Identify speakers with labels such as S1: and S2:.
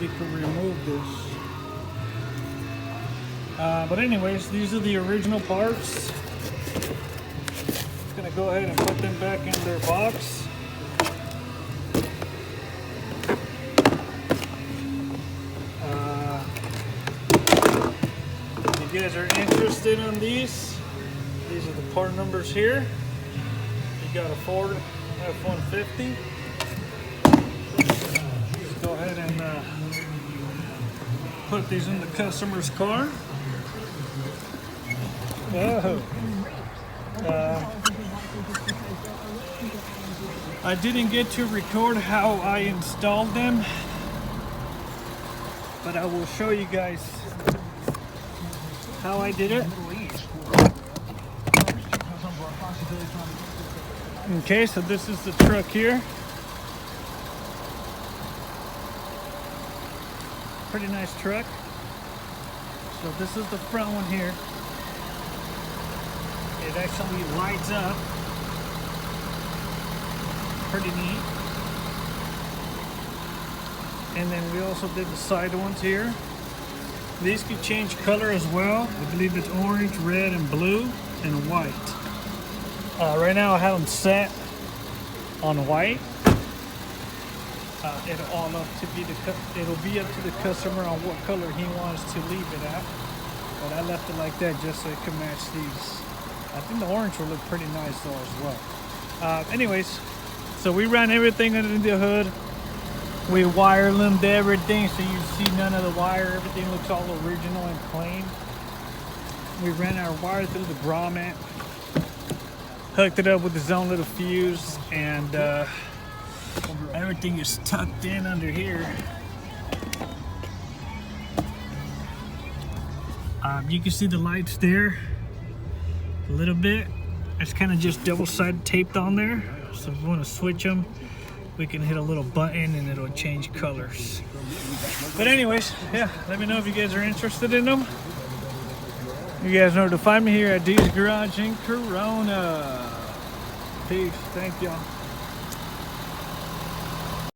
S1: we can remove this. But anyways, these are the original parts. Just gonna go ahead and put them back in their box. If you guys are interested in these are the part numbers here. You got a Ford F-150. Just go ahead and put these in the customer's car. Oh. I didn't get to record how I installed them, but I will show you guys how I did it. Okay, so this is the truck here. Pretty nice truck. So this is the front one here. It actually lights up. Pretty neat. And then we also did the side ones here. These can change color as well. I believe it's orange, red, and blue, and white. Right now I have them set on white. It'll be up to the customer on what color he wants to leave it at. But I left it like that just so it can match these. I think the orange will look pretty nice though as well. Anyways, so we ran everything under the hood. We wire limbed everything so you see none of the wire. Everything looks all original and clean. We ran our wire through the grommet, hooked it up with its own little fuse, and everything is tucked in under here. You can see the lights there a little bit. It's kind of just double-sided taped on there. So if we want to switch them, we can hit a little button and it'll change colors. But anyways, yeah, let me know if you guys are interested in them. You guys know where to find me here at D's Garage in Corona. Peace. Thank y'all.